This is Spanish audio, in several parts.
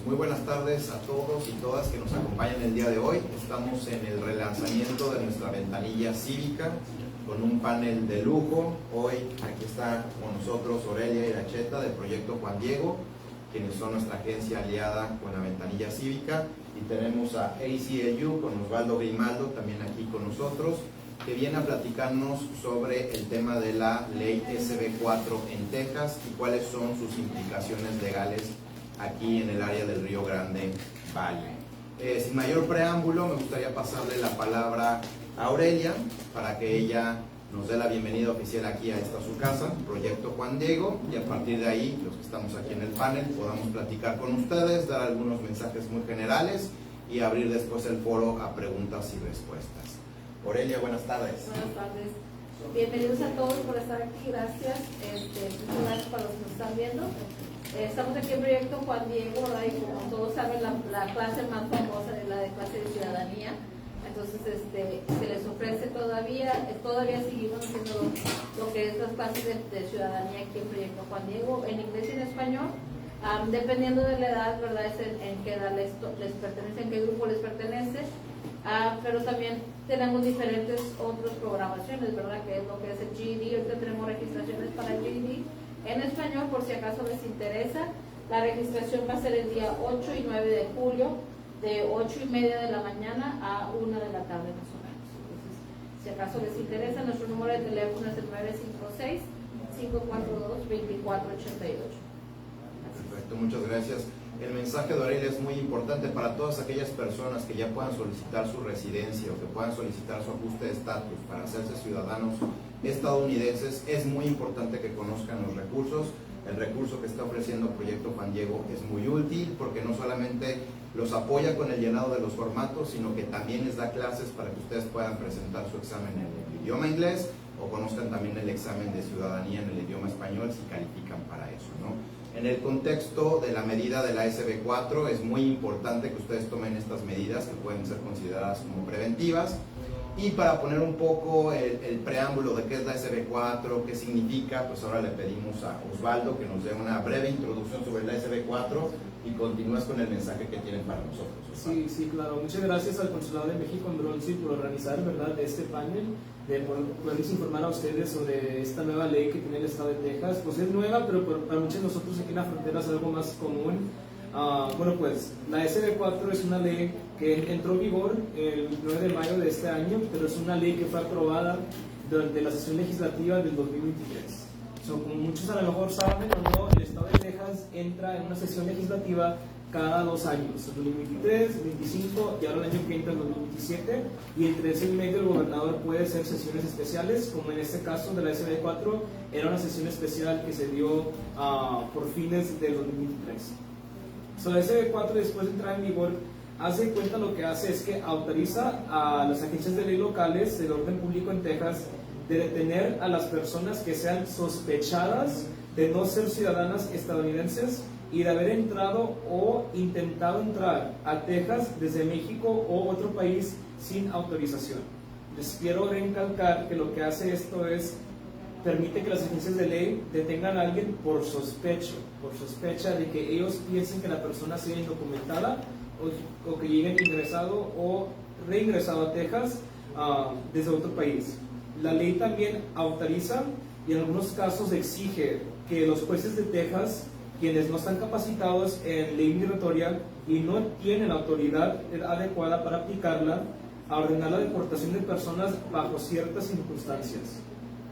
Muy buenas tardes a todos y todas que nos acompañan el día de hoy. Estamos en el relanzamiento de nuestra ventanilla cívica con un panel de lujo. Hoy aquí está con nosotros Aurelia Iracheta del Proyecto Juan Diego, quienes son nuestra agencia aliada con la ventanilla cívica, y tenemos a ACLU con Osvaldo Grimaldo también aquí con nosotros, que viene a platicarnos sobre el tema de la ley SB4 en Texas y cuáles son sus implicaciones legales aquí en el área del Río Grande Valley. Sin mayor preámbulo, me gustaría pasarle la palabra a Aurelia para que ella nos dé la bienvenida oficial aquí a esta su casa, Proyecto Juan Diego, y a partir de ahí, los que estamos aquí en el panel, podamos platicar con ustedes, dar algunos mensajes muy generales y abrir después el foro a preguntas y respuestas. Aurelia, buenas tardes. Buenas tardes. Bienvenidos a todos por estar aquí. Gracias. Muchas gracias para los que nos están viendo. Estamos aquí en Proyecto Juan Diego, ¿verdad? Y como todos saben, la clase más famosa es la de clase de ciudadanía. Entonces, se les ofrece todavía seguimos haciendo lo que es las clases de ciudadanía aquí en Proyecto Juan Diego, en inglés y en español. Dependiendo de la edad, ¿verdad? Es en qué edad les pertenece, en qué grupo les pertenece. Pero también tenemos diferentes otras programaciones, ¿verdad? Que es lo que es el GED. Ahorita tenemos registraciones para el GED en español, por si acaso les interesa. La registración va a ser el día 8 y 9 de julio, de 8:30 de la mañana a 1 de la tarde más o menos. Entonces, si acaso les interesa, nuestro número de teléfono es el 956-542-2488. Perfecto, muchas gracias. El mensaje de Aurelia es muy importante para todas aquellas personas que ya puedan solicitar su residencia o que puedan solicitar su ajuste de estatus para hacerse ciudadanos estadounidenses. Es muy importante que conozcan los recursos. El recurso que está ofreciendo Proyecto Juan Diego es muy útil porque no solamente los apoya con el llenado de los formatos, sino que también les da clases para que ustedes puedan presentar su examen en el idioma inglés o conozcan también el examen de ciudadanía en el idioma español si califican para eso, ¿no? En el contexto de la medida de la SB4 es muy importante que ustedes tomen estas medidas que pueden ser consideradas como preventivas. Y para poner un poco el preámbulo de qué es la SB4, qué significa, pues ahora le pedimos a Osvaldo que nos dé una breve introducción sobre la SB4 y continúes con el mensaje que tienen para nosotros. Sí, claro. Muchas gracias al Consulado de México en Bronzeville por organizar, ¿verdad?, este panel, de poderles informar a ustedes sobre esta nueva ley que tiene el estado de Texas. Pues es nueva, pero para muchos de nosotros aquí en la frontera es algo más común. Bueno, pues la SB4 es una ley que entró en vigor el 9 de mayo de este año, pero es una ley que fue aprobada durante la sesión legislativa del 2023. Como muchos a lo mejor saben o no, el estado de Texas entra en una sesión legislativa cada 2 años, el 2023, 2025 y ahora el año que entra, el 2027, y entre ese y medio el gobernador puede hacer sesiones especiales, como en este caso de la SB4 era una sesión especial que se dio por fines del 2023. La SB4, después de entrar en vigor, hace cuenta, lo que hace es que autoriza a las agencias de ley locales del orden público en Texas de detener a las personas que sean sospechadas de no ser ciudadanas estadounidenses y de haber entrado o intentado entrar a Texas desde México o otro país sin autorización. Les quiero recalcar que lo que hace esto es permite que las agencias de ley detengan a alguien por sospecha de que ellos piensen que la persona sea indocumentada o que lleguen ingresado o reingresado a Texas desde otro país. La ley también autoriza y en algunos casos exige que los jueces de Texas, quienes no están capacitados en ley migratoria y no tienen la autoridad adecuada para aplicarla, a ordenar la deportación de personas bajo ciertas circunstancias.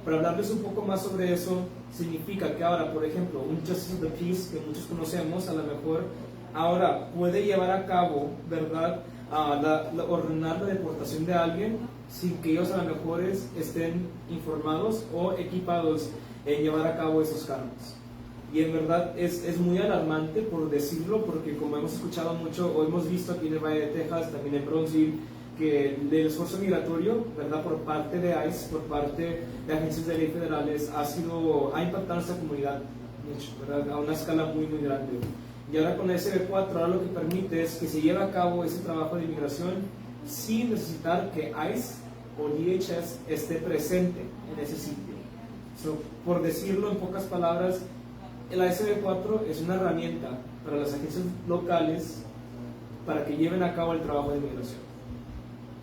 Para hablarles un poco más sobre eso, significa que ahora, por ejemplo, un Justice of the Peace, que muchos conocemos, a lo mejor ahora puede llevar a cabo, ¿verdad?, ordenar la deportación de alguien sin que ellos a lo mejor estén informados o equipados en llevar a cabo esos cargos. Y en verdad es muy alarmante, por decirlo, porque como hemos escuchado mucho o hemos visto aquí en el Valle de Texas, también en Bronzeville, que el esfuerzo migratorio, ¿verdad?, por parte de ICE, por parte de agencias de ley federales, ha impactado a nuestra comunidad, ¿verdad?, a una escala muy grande. Y ahora con la SB4, ahora lo que permite es que se lleve a cabo ese trabajo de inmigración sin necesitar que ICE o DHS esté presente en ese sitio. Por decirlo en pocas palabras, la SB4 es una herramienta para las agencias locales para que lleven a cabo el trabajo de migración.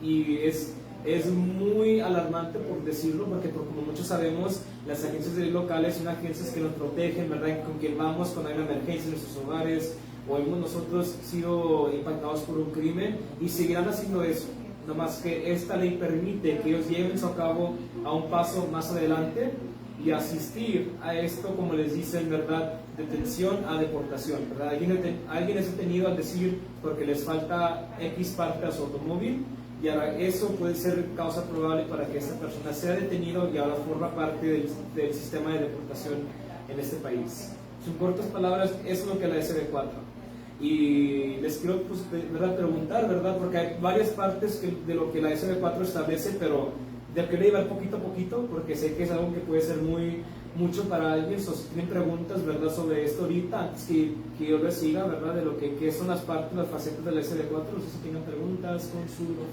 Y es muy alarmante, por decirlo, porque como muchos sabemos, las agencias locales son agencias que nos protegen, ¿verdad? Con quien vamos cuando hay una emergencia en nuestros hogares, o hemos nosotros sido impactados por un crimen, y seguirán haciendo eso. No más que esta ley permite que ellos lleven eso a cabo a un paso más adelante y asistir a esto, como les dicen, ¿verdad? Detención a deportación, ¿verdad? Alguien es detenido al decir porque les falta X parte a su automóvil, y ahora eso puede ser causa probable para que esta persona sea detenido y ahora forma parte del sistema de deportación en este país. En cortas palabras, eso es lo que es la SB4. Y les quiero pues, ¿verdad? Preguntar, ¿verdad? Porque hay varias partes de lo que la SB4 establece, pero de querer llevar poquito a poquito, porque sé que es algo que puede ser mucho para alguien. O si tienen preguntas, ¿verdad? Sobre esto ahorita, antes que yo les siga, ¿verdad? De lo que son las partes, las facetas de la SB4, no sé si tienen preguntas, consultas,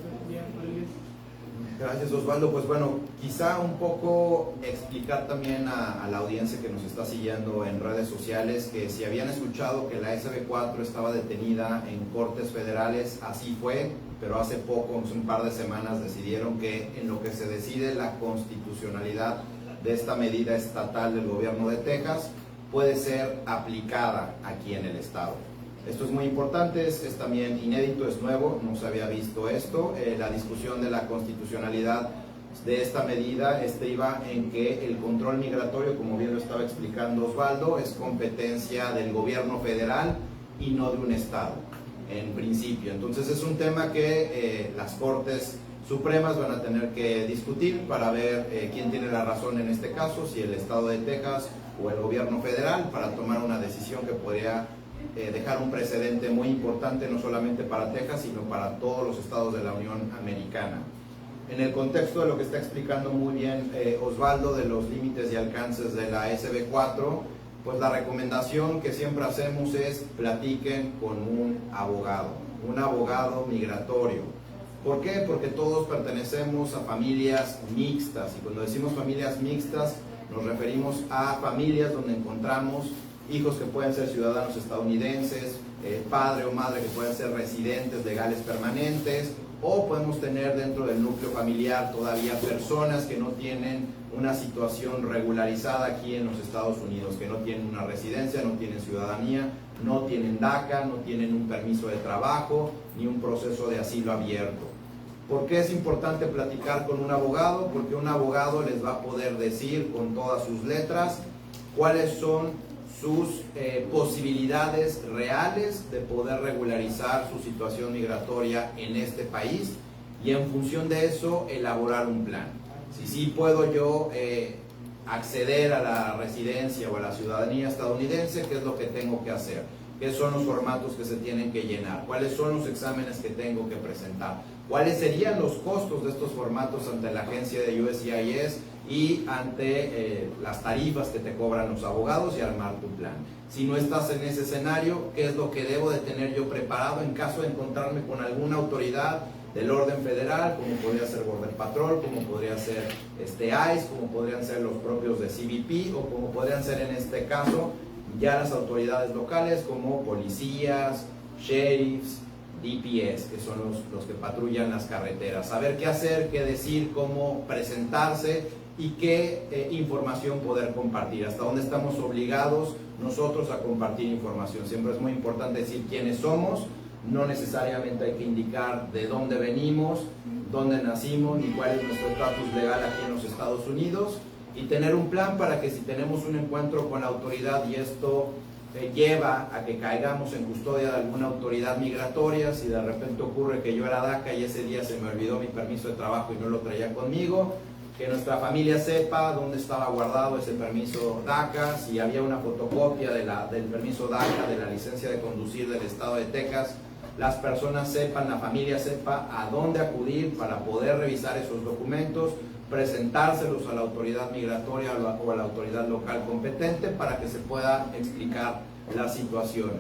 Gracias, Osvaldo. Pues bueno, quizá un poco explicar también a la audiencia que nos está siguiendo en redes sociales que si habían escuchado que la SB4 estaba detenida en cortes federales, así fue, pero hace poco, un par de semanas, decidieron que en lo que se decide la constitucionalidad de esta medida estatal del gobierno de Texas puede ser aplicada aquí en el estado. Esto es muy importante, es también inédito, es nuevo, no se había visto esto. La discusión de la constitucionalidad de esta medida iba en que el control migratorio, como bien lo estaba explicando Osvaldo, es competencia del gobierno federal y no de un estado, en principio. Entonces es un tema que las Cortes Supremas van a tener que discutir para ver quién tiene la razón en este caso, si el estado de Texas o el gobierno federal, para tomar una decisión que podría dejar un precedente muy importante no solamente para Texas, sino para todos los estados de la Unión Americana. En el contexto de lo que está explicando muy bien Osvaldo de los límites y alcances de la SB4, pues la recomendación que siempre hacemos es platiquen con un abogado migratorio. ¿Por qué? Porque todos pertenecemos a familias mixtas, y cuando decimos familias mixtas nos referimos a familias donde encontramos hijos que pueden ser ciudadanos estadounidenses, padre o madre que pueden ser residentes legales permanentes, o podemos tener dentro del núcleo familiar todavía personas que no tienen una situación regularizada aquí en los Estados Unidos, que no tienen una residencia, no tienen ciudadanía, no tienen DACA, no tienen un permiso de trabajo, ni un proceso de asilo abierto. ¿Por qué es importante platicar con un abogado? Porque un abogado les va a poder decir con todas sus letras cuáles son sus posibilidades reales de poder regularizar su situación migratoria en este país, y en función de eso elaborar un plan. Si sí puedo yo acceder a la residencia o a la ciudadanía estadounidense, ¿qué es lo que tengo que hacer? ¿Qué son los formatos que se tienen que llenar? ¿Cuáles son los exámenes que tengo que presentar? ¿Cuáles serían los costos de estos formatos ante la agencia de USCIS y ante las tarifas que te cobran los abogados, y armar tu plan? Si no estás en ese escenario, ¿qué es lo que debo de tener yo preparado en caso de encontrarme con alguna autoridad del orden federal, como podría ser Border Patrol, como podría ser ICE, como podrían ser los propios de CBP, o como podrían ser en este caso ya las autoridades locales como policías, sheriffs, DPS, que son los que patrullan las carreteras? Saber qué hacer, qué decir, cómo presentarse y qué información poder compartir, hasta dónde estamos obligados nosotros a compartir información. Siempre es muy importante decir quiénes somos, no necesariamente hay que indicar de dónde venimos, dónde nacimos, ni cuál es nuestro estatus legal aquí en los Estados Unidos, y tener un plan para que si tenemos un encuentro con la autoridad y esto lleva a que caigamos en custodia de alguna autoridad migratoria, si de repente ocurre que yo era DACA y ese día se me olvidó mi permiso de trabajo y no lo traía conmigo, que nuestra familia sepa dónde estaba guardado ese permiso DACA, si había una fotocopia del permiso DACA, de la licencia de conducir del estado de Texas, las personas sepan, la familia sepa a dónde acudir para poder revisar esos documentos, presentárselos a la autoridad migratoria o a la autoridad local competente para que se pueda explicar la situación.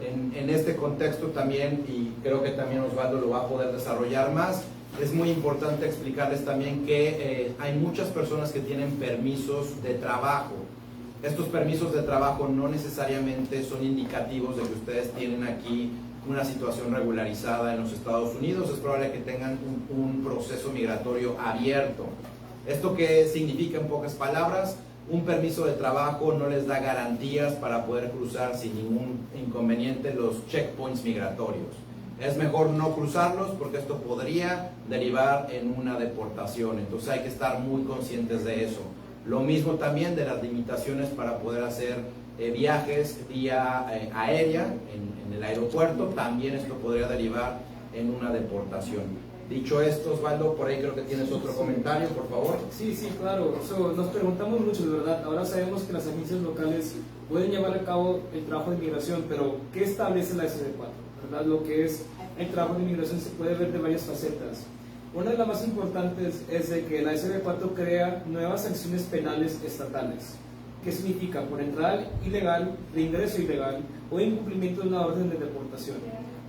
En este contexto también, y creo que también Osvaldo lo va a poder desarrollar más, es muy importante explicarles también que hay muchas personas que tienen permisos de trabajo Estos permisos de trabajo no necesariamente son indicativos de que ustedes tienen aquí una situación regularizada en los Estados Unidos. Es probable que tengan un proceso migratorio abierto. ¿Esto qué significa en pocas palabras? Un permiso de trabajo no les da garantías para poder cruzar sin ningún inconveniente los checkpoints migratorios. Es mejor no cruzarlos porque esto podría derivar en una deportación. Entonces hay que estar muy conscientes de eso. Lo mismo también de las limitaciones para poder hacer viajes vía aérea en el aeropuerto. También esto podría derivar en una deportación. Dicho esto, Osvaldo, por ahí creo que tienes otro comentario, por favor. Sí, claro. Nos preguntamos mucho, de verdad. Ahora sabemos que las agencias locales pueden llevar a cabo el trabajo de inmigración, pero ¿qué establece la SB4? ¿Verdad? Lo que es el trabajo de inmigración se puede ver de varias facetas. Una de las más importantes es de que la SB4 crea nuevas sanciones penales estatales. ¿Qué significa? Por entrada ilegal, reingreso ilegal o incumplimiento de una orden de deportación.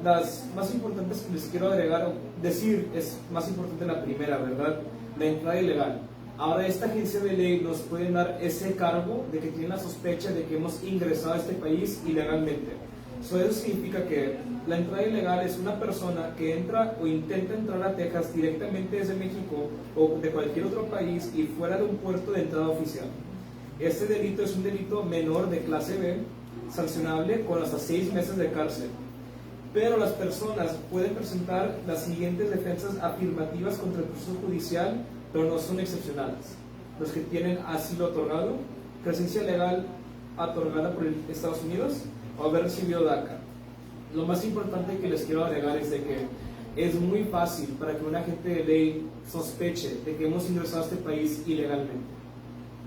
Las más importantes que les quiero agregar o decir es más importante la primera, ¿verdad? La entrada ilegal. Ahora esta agencia de ley nos puede dar ese cargo de que tiene la sospecha de que hemos ingresado a este país ilegalmente. Eso significa que la entrada ilegal es una persona que entra o intenta entrar a Texas directamente desde México o de cualquier otro país y fuera de un puerto de entrada oficial. Este delito es un delito menor de clase B, sancionable con hasta 6 meses de cárcel. Pero las personas pueden presentar las siguientes defensas afirmativas contra el proceso judicial, pero no son excepcionales. Los que tienen asilo otorgado, presencia legal otorgada por Estados Unidos o haber recibido DACA. Lo más importante que les quiero agregar es de que es muy fácil para que un agente de ley sospeche de que hemos ingresado a este país ilegalmente.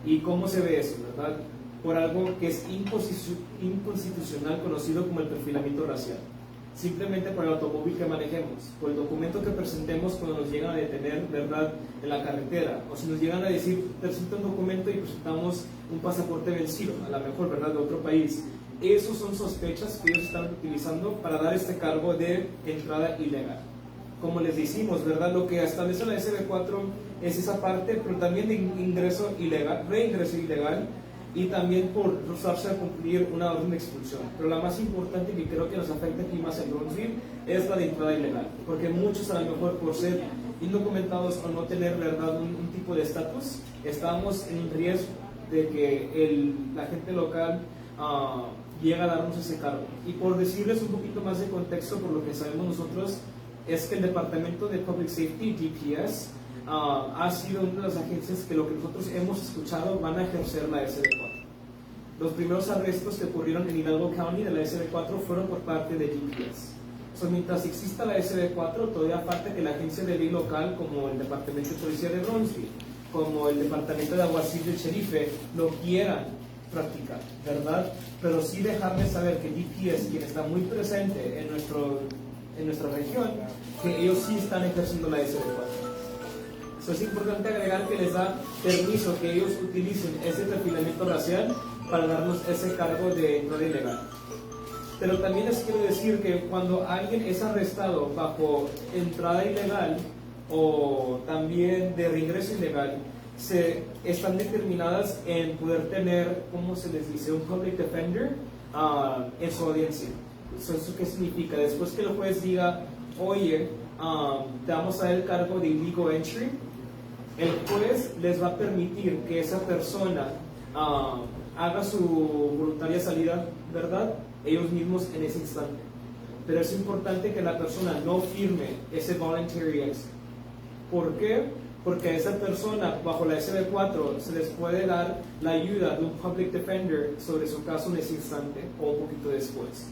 ¿Y cómo se ve eso, verdad? Por algo que es inconstitucional, conocido como el perfilamiento racial. Simplemente por el automóvil que manejemos, por el documento que presentemos cuando nos llegan a detener, ¿verdad?, en la carretera, o si nos llegan a decir, presenta un documento y presentamos un pasaporte vencido, a lo mejor, ¿verdad?, de otro país. Esos son sospechas que ellos están utilizando para dar este cargo de entrada ilegal. Como les decimos, ¿verdad?, lo que establece la SB4 es esa parte, pero también de ingreso ilegal, reingreso ilegal, y también por rehusarse a cumplir una orden de expulsión. Pero la más importante, que creo que nos afecta aquí más en Bronzeville, es la de entrada ilegal, porque muchos, a lo mejor por ser indocumentados o no tener, ¿verdad?, un tipo de estatus, estamos en riesgo de que la gente local llegue a darnos ese cargo. Y por decirles un poquito más de contexto, por lo que sabemos nosotros, es que el Departamento de Public Safety, DPS, ha sido una de las agencias que lo que nosotros hemos escuchado van a ejercer la SB4. Los primeros arrestos que ocurrieron en Hidalgo County de la SB4 fueron por parte de DPS. Mientras exista la SB4, todavía falta que la agencia de ley local, como el Departamento de Policía de Bronzeville, como el Departamento de Alguacil del Sherife, lo quieran practicar, ¿verdad? Pero sí dejarles saber que DPS, quien está muy presente en nuestra región, que ellos sí están ejerciendo la SB4. Es importante agregar que les da permiso que ellos utilicen ese perfilamiento racial para darnos ese cargo de entrada ilegal. Pero también les quiero decir que cuando alguien es arrestado bajo entrada ilegal o también de reingreso ilegal, se están determinadas en poder tener, ¿cómo se les dice?, un public defender en su audiencia. ¿Eso qué significa? Después que el juez diga, oye, te vamos a dar el cargo de illegal entry, el juez les va a permitir que esa persona haga su voluntaria salida, ¿verdad?, ellos mismos en ese instante. Pero es importante que la persona no firme ese voluntary exit. ¿Por qué? Porque a esa persona, bajo la SB4, se les puede dar la ayuda de un public defender sobre su caso en ese instante o un poquito después.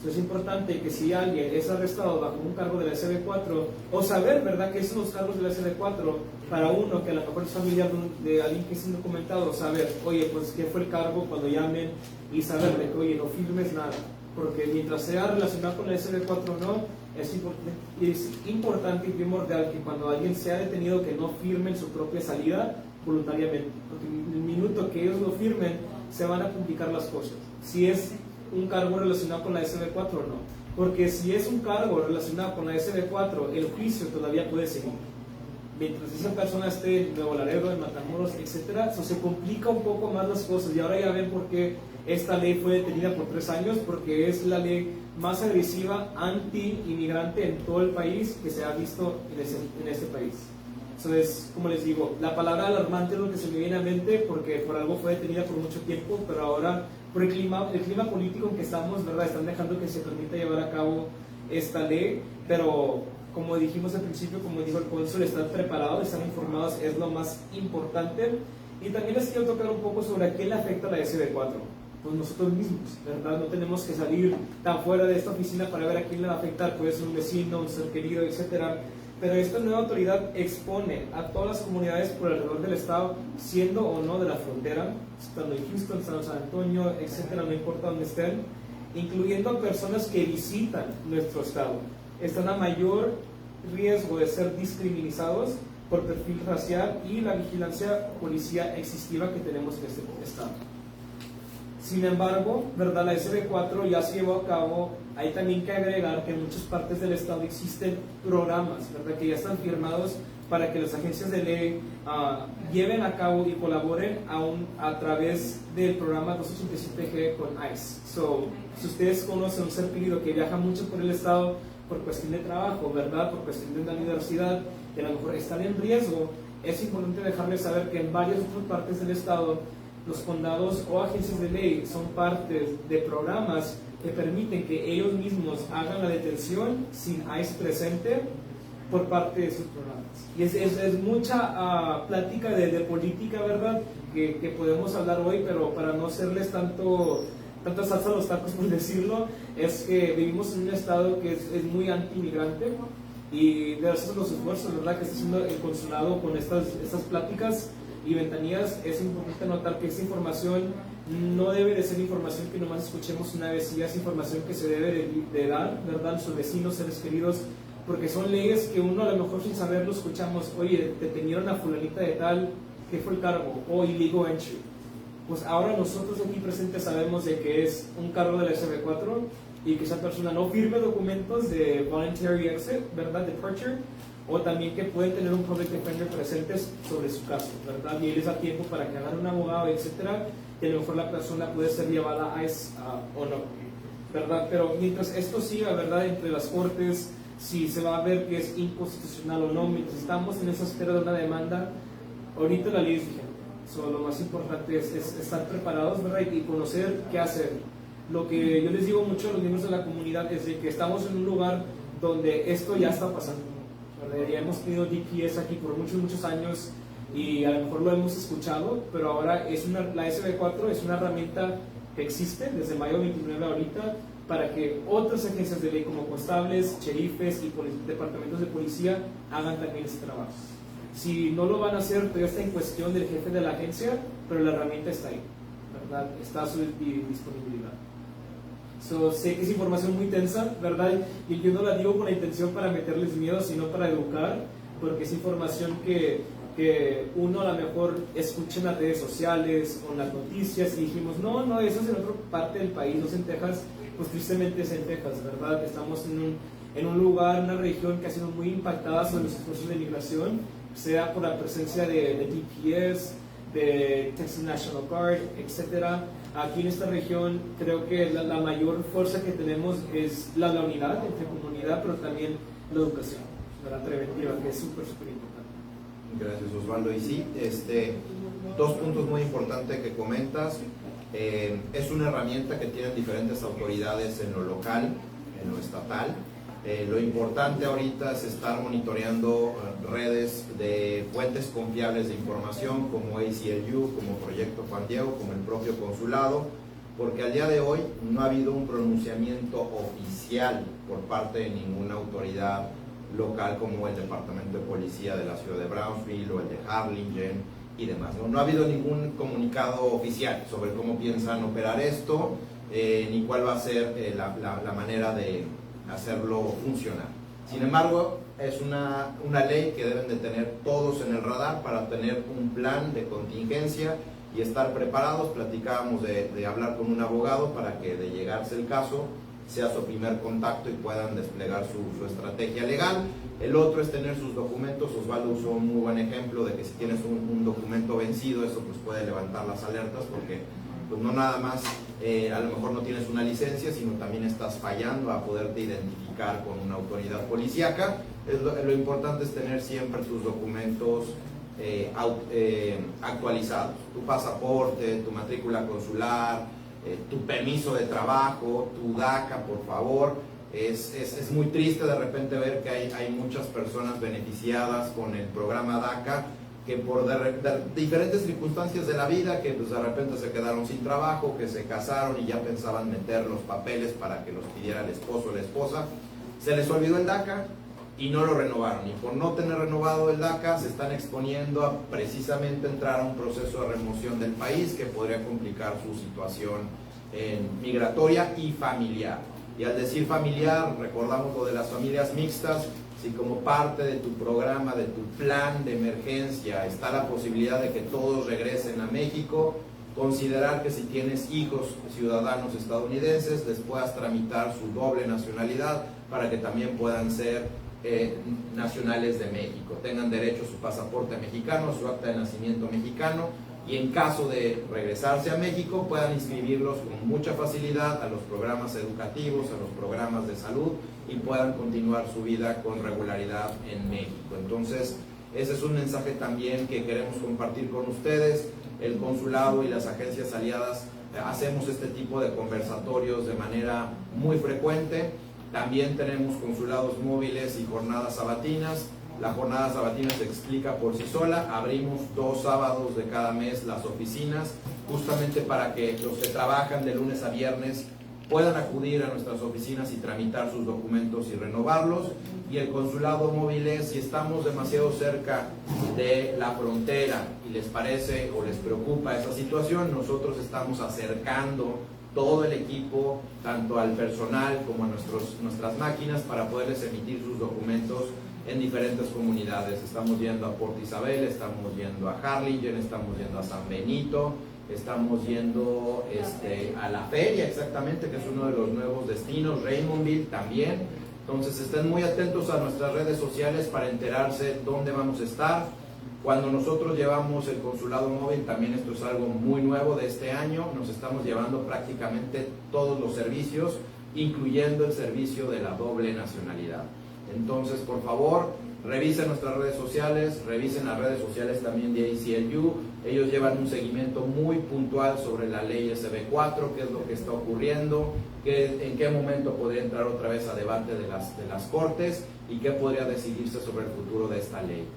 Es importante que si alguien es arrestado bajo un cargo de la SB4, o saber, ¿verdad?, que son los cargos de la SB4, para uno que a lo mejor es familiar de alguien que es indocumentado, saber, oye, pues qué fue el cargo cuando llamen, y saber de que, oye, no firmes nada, porque mientras sea relacionado con la SB4 o no, es importante y primordial que cuando alguien sea detenido que no firmen su propia salida voluntariamente, porque en el minuto que ellos lo firmen, se van a complicar las cosas. Si es un cargo relacionado con la SB4 o no, porque si es un cargo relacionado con la SB4, el juicio todavía puede seguir, mientras esa persona esté en Nuevo Laredo, en Matamoros, etcétera, se complica un poco más las cosas. Y ahora ya ven por qué esta ley fue detenida por 3 años, porque es la ley más agresiva anti-inmigrante en todo el país que se ha visto en este país. Entonces, como les digo, la palabra alarmante es lo que se me viene a mente, porque por algo fue detenida por mucho tiempo, pero ahora por el clima político en que estamos, ¿verdad?, están dejando que se permita llevar a cabo esta ley. Pero como dijimos al principio, como dijo el cónsul, estar preparados, estar informados es lo más importante. Y también les quiero tocar un poco sobre a quién le afecta la SB4. Pues nosotros mismos, ¿verdad? No tenemos que salir tan fuera de esta oficina para ver a quién le va a afectar. Puede ser un vecino, un ser querido, etcétera. Pero esta nueva autoridad expone a todas las comunidades por alrededor del estado, siendo o no de la frontera, estando en Houston, estando en San Antonio, etcétera, no importa dónde estén, incluyendo a personas que visitan nuestro estado. Están a mayor riesgo de ser discriminados por perfil racial y la vigilancia policía exhaustiva que tenemos en este estado. Sin embargo, ¿verdad?, la SB4 ya se llevó a cabo. Hay también que agregar que en muchas partes del estado existen programas, ¿verdad?, que ya están firmados para que las agencias de ley lleven a cabo y colaboren a través del programa 287G con ICE. Si ustedes conocen un ser querido que viaja mucho por el estado por cuestión de trabajo, ¿verdad?, por cuestión de una universidad, que a lo mejor están en riesgo, es importante dejarles saber que en varias otras partes del estado los condados o agencias de ley son parte de programas que permiten que ellos mismos hagan la detención sin ICE presente por parte de sus programas. Y es mucha plática de política, ¿verdad?, que podemos hablar hoy, pero para no hacerles tanta salsa a los tacos, por decirlo, es que vivimos en un estado que es muy anti-inmigrante, y gracias a los esfuerzos, ¿verdad?, que está haciendo el consulado con estas pláticas y ventanillas, es importante notar que esta información no debe de ser información que nomás escuchemos una vez, y es información que se debe de dar, ¿verdad?, a sus vecinos, seres queridos, porque son leyes que uno a lo mejor sin saberlo escuchamos. Oye, detenieron a fulanita de tal, ¿qué fue el cargo? O illegal entry. Pues ahora nosotros aquí presentes sabemos de que es un cargo de la SB4 y que esa persona no firme documentos de voluntary exit, ¿verdad?, departure, o también que pueden tener un public defender presentes sobre su caso, ¿verdad?, y él les da tiempo para que hagan un abogado, etcétera, y a lo mejor la persona puede ser llevada a ICE o no, ¿verdad? Pero mientras esto siga, ¿verdad?, entre las cortes, si se va a ver que es inconstitucional o no, mientras estamos en esa espera de una demanda, ahorita la ley es vigente. Lo más importante es estar preparados, ¿verdad?, y conocer qué hacer. Lo que yo les digo mucho a los miembros de la comunidad es de que estamos en un lugar donde esto ya está pasando, ¿verdad? Ya hemos tenido DPS aquí por muchos años y a lo mejor lo hemos escuchado, pero ahora la SB4 es una herramienta que existe desde mayo 29 ahorita para que otras agencias de ley como constables, sheriffes y departamentos de policía hagan también ese trabajo. Si no lo van a hacer, todavía está en cuestión del jefe de la agencia, pero la herramienta está ahí, ¿verdad?, está a su disponibilidad. Sé que es información muy tensa, ¿verdad?, y yo no la digo con la intención para meterles miedo, sino para educar, porque es información que uno a lo mejor escucha en las redes sociales o en las noticias y dijimos, no, eso es en otra parte del país, no es en Texas. Pues tristemente es en Texas, ¿verdad? Estamos en un lugar, una región que ha sido muy impactada sobre los esfuerzos de migración, sea por la presencia de DPS, de Texas National Guard, etcétera. Aquí en esta región creo que la mayor fuerza que tenemos es la unidad entre comunidad, pero también la educación, ¿verdad?, preventiva, que es súper importante. Gracias, Osvaldo. Y sí, 2 puntos muy importantes que comentas. Es una herramienta que tienen diferentes autoridades en lo local, en lo estatal. Lo importante ahorita es estar monitoreando redes de fuentes confiables de información como ACLU, como Proyecto Juan Diego, como el propio consulado, porque al día de hoy no ha habido un pronunciamiento oficial por parte de ninguna autoridad local como el Departamento de Policía de la ciudad de Brownsville o el de Harlingen y demás. No ha habido ningún comunicado oficial sobre cómo piensan operar esto, ni cuál va a ser la manera de hacerlo funcionar. Sin embargo, es una ley que deben de tener todos en el radar para tener un plan de contingencia y estar preparados. Platicábamos de hablar con un abogado para que, de llegarse el caso, sea su primer contacto y puedan desplegar su estrategia legal. El otro es tener sus documentos. Osvaldo usó un muy buen ejemplo de que si tienes un documento vencido, eso pues puede levantar las alertas, porque pues no nada más a lo mejor no tienes una licencia, sino también estás fallando a poderte identificar con una autoridad policíaca. Lo importante es tener siempre tus documentos actualizados, tu pasaporte, tu matrícula consular, tu permiso de trabajo, tu DACA, por favor. Es muy triste de repente ver que hay muchas personas beneficiadas con el programa DACA que por diferentes circunstancias de la vida, que pues de repente se quedaron sin trabajo, que se casaron y ya pensaban meter los papeles para que los pidiera el esposo o la esposa, se les olvidó el DACA y no lo renovaron, y por no tener renovado el DACA se están exponiendo a precisamente entrar a un proceso de remoción del país que podría complicar su situación migratoria y familiar. Y al decir familiar, recordamos lo de las familias mixtas. Si como parte de tu programa, de tu plan de emergencia, está la posibilidad de que todos regresen a México, considerar que si tienes hijos ciudadanos estadounidenses, les puedas tramitar su doble nacionalidad para que también puedan ser nacionales de México, tengan derecho a su pasaporte mexicano, su acta de nacimiento mexicano, y en caso de regresarse a México puedan inscribirlos con mucha facilidad a los programas educativos, a los programas de salud, y puedan continuar su vida con regularidad en México. Entonces, ese es un mensaje también que queremos compartir con ustedes. El consulado y las agencias aliadas hacemos este tipo de conversatorios de manera muy frecuente. También tenemos consulados móviles y jornadas sabatinas. La jornada sabatina se explica por sí sola. Abrimos 2 sábados de cada mes las oficinas, justamente para que los que trabajan de lunes a viernes puedan acudir a nuestras oficinas y tramitar sus documentos y renovarlos. Y el consulado móvil es, si estamos demasiado cerca de la frontera y les parece o les preocupa esa situación, nosotros estamos acercando todo el equipo, tanto al personal como a nuestras máquinas, para poderles emitir sus documentos en diferentes comunidades. Estamos yendo a Port Isabel, estamos yendo a Harlingen, estamos yendo a San Benito, estamos yendo a la feria, exactamente, que es uno de los nuevos destinos, Raymondville también. Entonces estén muy atentos a nuestras redes sociales para enterarse dónde vamos a estar. Cuando nosotros llevamos el consulado móvil, también esto es algo muy nuevo de este año, nos estamos llevando prácticamente todos los servicios, incluyendo el servicio de la doble nacionalidad. Entonces, por favor, revisen nuestras redes sociales, revisen las redes sociales también de ACLU. Ellos llevan un seguimiento muy puntual sobre la ley SB4, qué es lo que está ocurriendo, en qué momento podría entrar otra vez a debate de las Cortes y qué podría decidirse sobre el futuro de esta ley.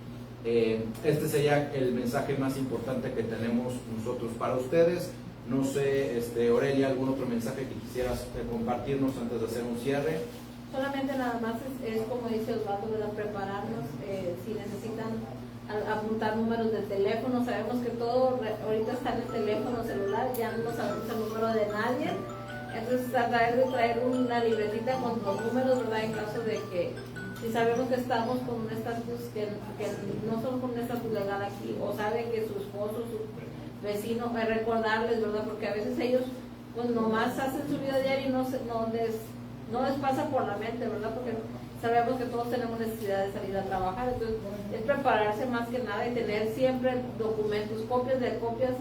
Este sería el mensaje más importante que tenemos nosotros para ustedes. No sé, Aurelia, ¿algún otro mensaje que quisieras compartirnos antes de hacer un cierre? Solamente nada más es como dice Osvaldo, ¿verdad? Prepararnos, si necesitan apuntar números de teléfono. Sabemos que todo ahorita está en el teléfono celular, ya no sabemos el número de nadie. Entonces tratar de traer una libretita con los números, ¿verdad? En caso de que, si sabemos que estamos con un estatus que no son con un estatus legal aquí, o saben que su esposo, su vecino, recordarles, ¿verdad? Porque a veces ellos pues nomás hacen su vida diaria y no les pasa por la mente, ¿verdad? Porque sabemos que todos tenemos necesidad de salir a trabajar. Entonces es prepararse más que nada y tener siempre documentos, copias de copias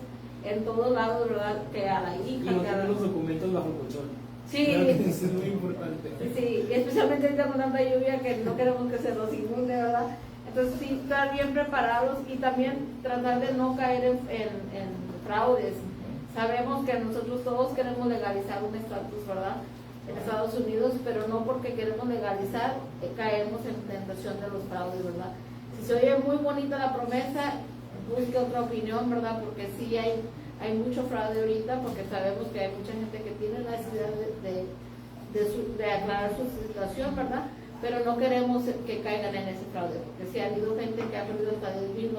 en todos lados, ¿verdad? Que a la hija. Y no tener los documentos bajo colchón. Sí, eso es muy importante. Sí, y especialmente ahorita con tanta lluvia que no queremos que se nos inunde, ¿verdad? Entonces sí, estar bien preparados y también tratar de no caer en fraudes. Sabemos que nosotros todos queremos legalizar un estatus, ¿verdad? En Estados Unidos, pero no porque queremos legalizar caemos en tentación de los fraudes, ¿verdad? Si se oye muy bonita la promesa, busque otra opinión, ¿verdad? Porque sí hay mucho fraude ahorita, porque sabemos que hay mucha gente que tiene la necesidad de aclarar su situación, ¿verdad? Pero no queremos que caigan en ese fraude, porque sí ha habido gente que ha perdido hasta $10,000,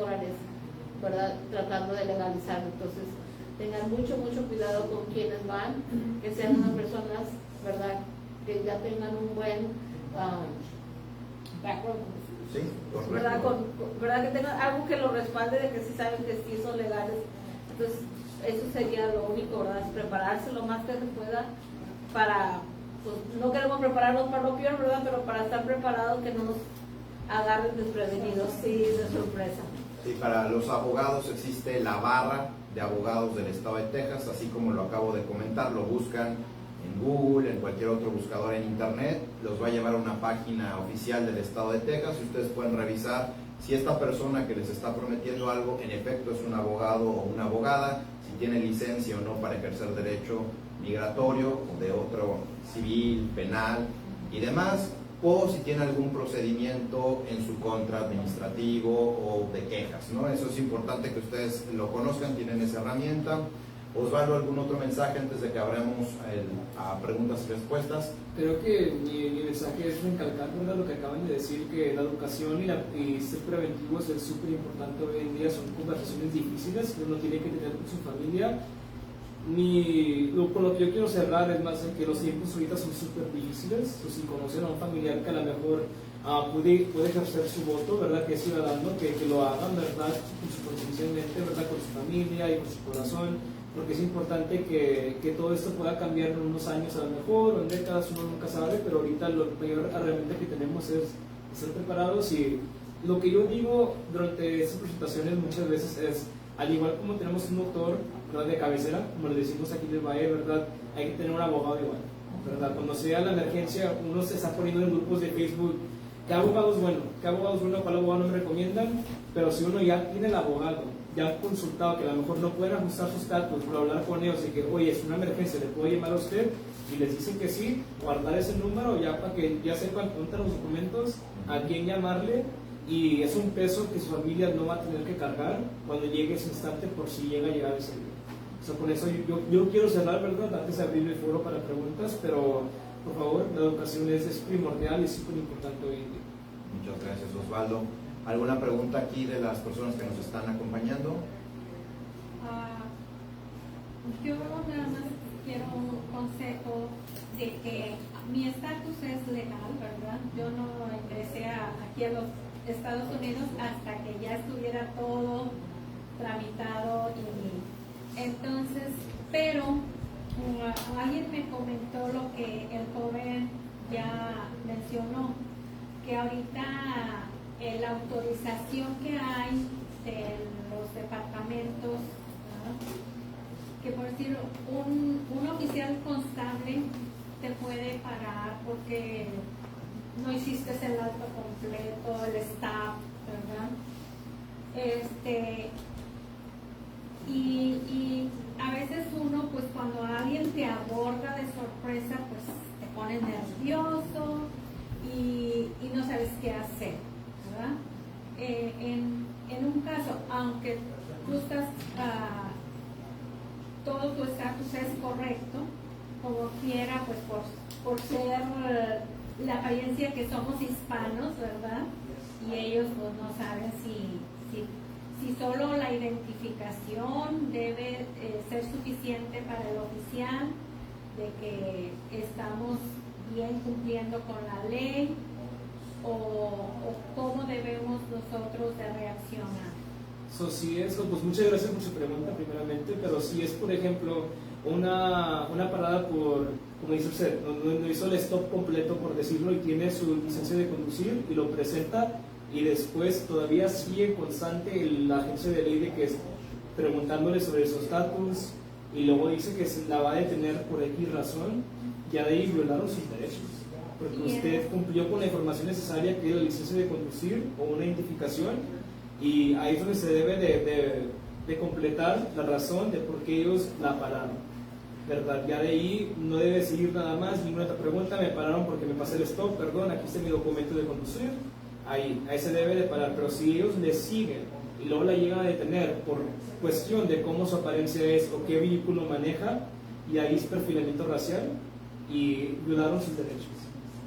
¿verdad? Tratando de legalizar. Entonces tengan mucho cuidado con quienes van, que sean unas personas, ¿verdad? Que ya tengan un buen background. Sí, ¿Verdad? ¿Verdad? Que tengan algo que lo respalde, de que sí saben que sí son legales. Entonces eso sería lo único, ¿verdad? Es prepararse lo más que se pueda para, pues no queremos prepararnos para lo peor, ¿verdad? Pero para estar preparados, que no nos agarren desprevenidos, sí, de sorpresa. Sí, para los abogados existe la barra de abogados del estado de Texas, así como lo acabo de comentar, lo buscan en Google, en cualquier otro buscador en internet, los va a llevar a una página oficial del estado de Texas y ustedes pueden revisar si esta persona que les está prometiendo algo en efecto es un abogado o una abogada, si tiene licencia o no para ejercer derecho migratorio o de otro civil, penal y demás, o si tiene algún procedimiento en su contra administrativo o de quejas, ¿no? Eso es importante que ustedes lo conozcan, tienen esa herramienta. Osvaldo, ¿algún otro mensaje antes de que abramos a preguntas y respuestas? Creo que mi mensaje es recalcar, ¿verdad?, lo que acaban de decir, que la educación y ser preventivos es súper importante hoy en día. Son conversaciones difíciles que uno tiene que tener con su familia. Con lo que yo quiero cerrar es más en que los tiempos ahorita son súper difíciles. O si conocen a un familiar que a lo mejor puede ejercer su voto, ¿verdad?, que es ciudadano, que lo hagan, ¿verdad?, con su conciencia en mente, ¿verdad?, con su familia y con su corazón, porque es importante que todo esto pueda cambiar en unos años a lo mejor, o en décadas, uno nunca sabe, pero ahorita lo mayor herramienta que tenemos es ser preparados. Y lo que yo digo durante estas presentaciones muchas veces es, al igual como tenemos un doctor, ¿verdad?, de cabecera, como le decimos aquí en el Valle, ¿verdad?, hay que tener un abogado igual, ¿verdad? Cuando sea la emergencia, uno se está poniendo en grupos de Facebook, ¿qué abogado es bueno? ¿Qué abogado es bueno? ¿Cuál abogado me recomiendan? Pero si uno ya tiene el abogado, ya ha consultado, que a lo mejor no pueden ajustar sus datos, pero hablar con ellos y que, oye, es una emergencia, ¿le puedo llamar a usted? Y les dicen que sí, guardar ese número ya para que ya sepan dónde están los documentos, a quién llamarle. Y es un peso que su familia no va a tener que cargar cuando llegue ese instante, por si llega a llegar ese día. O sea, con eso yo quiero cerrar, ¿verdad?, antes de abrir el foro para preguntas, pero por favor, la educación es primordial y es súper importante hoy en día. Muchas gracias, Osvaldo. ¿Alguna pregunta aquí de las personas que nos están acompañando? Yo nada más quiero un consejo de que mi estatus es legal, ¿verdad? Yo no ingresé aquí a los Estados Unidos hasta que ya estuviera todo tramitado, y entonces, pero alguien me comentó lo que el joven ya mencionó, que ahorita la autorización que hay de los departamentos, ¿no?, que por decir un oficial constable te puede parar porque no hiciste el alto completo, el staff, ¿verdad? Y a veces uno, pues cuando alguien te aborda de sorpresa, pues te pone nervioso y no sabes qué hacer, ¿verdad? En un caso, aunque tú estás, todo tu estatus es correcto, como quiera, pues por ser la apariencia que somos hispanos, ¿verdad? Y ellos pues no saben si solo la identificación debe ser suficiente para el oficial, de que estamos bien cumpliendo con la ley, o cómo debemos nosotros de reaccionar. Si es, pues muchas gracias por su pregunta primeramente, pero si es, por ejemplo, una parada por, como dice usted, no hizo el stop completo, por decirlo, y tiene su licencia de conducir y lo presenta, y después todavía sigue constante la agencia de ley de que es preguntándole sobre su estatus, y luego dice que se la va a detener por X razón, ya de ahí violaron sus derechos, porque usted cumplió con la información necesaria, que es la licencia de conducir o una identificación, y ahí es donde se debe de completar la razón de por qué ellos la pararon, ¿verdad? Ya de ahí no debe seguir nada más, ninguna otra pregunta. Me pararon porque me pasé el stop, perdón, aquí está mi documento de conducir, ahí se debe de parar. Pero si ellos le siguen y luego la llegan a detener por cuestión de cómo su apariencia es o qué vehículo maneja, y ahí es perfilamiento racial y violaron sus derechos,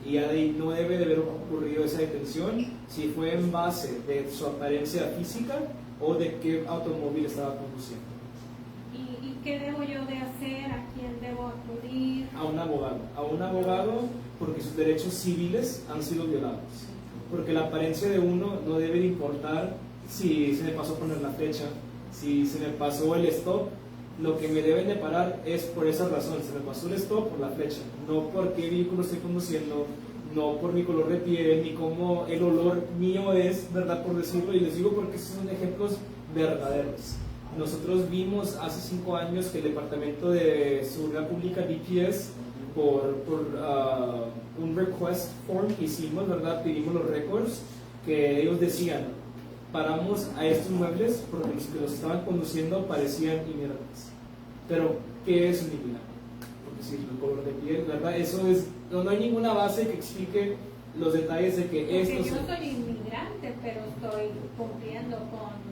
y ya de ahí no debe de haber ocurrido esa detención si fue en base de su apariencia física o de qué automóvil estaba conduciendo. ¿Y qué debo yo de hacer? ¿A quién debo acudir? A un abogado, porque sus derechos civiles han sido violados, porque la apariencia de uno no debe de importar. Si se me pasó poner la fecha, si se me pasó el stop, lo que me deben de parar es por esa razón. Se me pasó el stop por la fecha, no por qué vehículo estoy conduciendo, no por mi color de piel, ni cómo el olor mío es, ¿verdad? Por decirlo, y les digo porque esos son ejemplos verdaderos. Nosotros vimos hace 5 años que el Departamento de Seguridad Pública, DPS, por un request form que hicimos, ¿verdad? Pedimos los récords, que ellos decían, paramos a estos muebles porque los que los estaban conduciendo parecían inmigrantes. Pero, ¿qué es un inmigrante? Por decirlo, el color de piel, ¿verdad? Eso es, no hay ninguna base que explique los detalles de que esto... Porque yo soy inmigrante, pero estoy cumpliendo con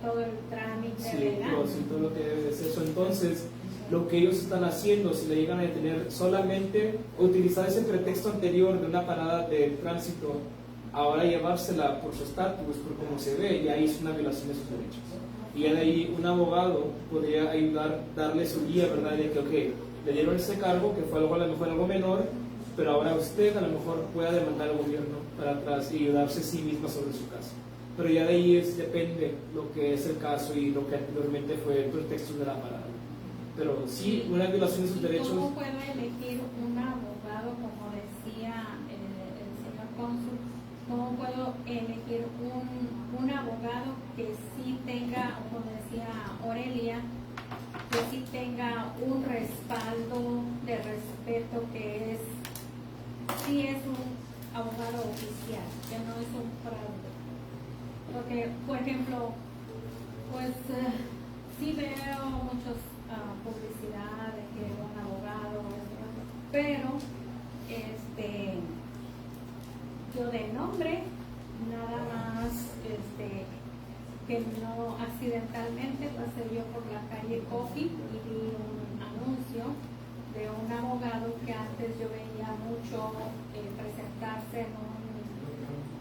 todo el trámite legal. Sí, todo lo que debe de ser eso. Entonces, lo que ellos están haciendo, si le llegan a detener, solamente utilizar ese pretexto anterior de una parada de tránsito, ahora llevársela por su estatus, por cómo se ve, y ahí es una violación de sus derechos. Y de ahí un abogado podría ayudar, darle su guía, ¿verdad? De que, ok, le dieron ese cargo, que fue algo, a lo mejor algo menor, pero ahora usted a lo mejor pueda demandar al gobierno para atrás y ayudarse a sí misma sobre su caso. Pero ya de ahí depende lo que es el caso y lo que anteriormente fue el pretexto de la parada. Pero sí, una violación de sus derechos. ¿Cómo puedo elegir un abogado, como decía el señor cónsul? ¿Cómo puedo elegir un abogado que sí tenga, como decía Aurelia, que sí tenga un respaldo de respeto, que sí es un abogado oficial, que no es un fraude? Porque, por ejemplo, pues sí veo muchos publicidad de que un abogado, pero yo de nombre, nada más que no accidentalmente pasé yo por la calle Coffee y vi un anuncio de un abogado que antes yo veía mucho presentarse en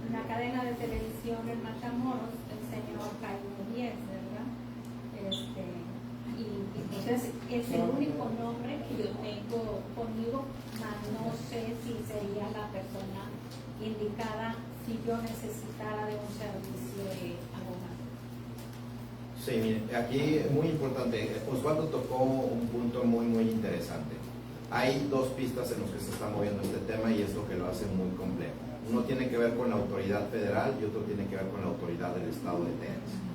una cadena de televisión en Matamoros, el señor Jaime Díez, ¿verdad? Y entonces es el único nombre que yo tengo conmigo, mas no sé si sería la persona indicada si yo necesitara de un servicio de abogado. Sí, mire, aquí es muy importante, Osvaldo tocó un punto muy interesante. Hay dos pistas en los que se está moviendo este tema y es lo que lo hace muy complejo. Uno tiene que ver con la autoridad federal y otro tiene que ver con la autoridad del estado de Texas.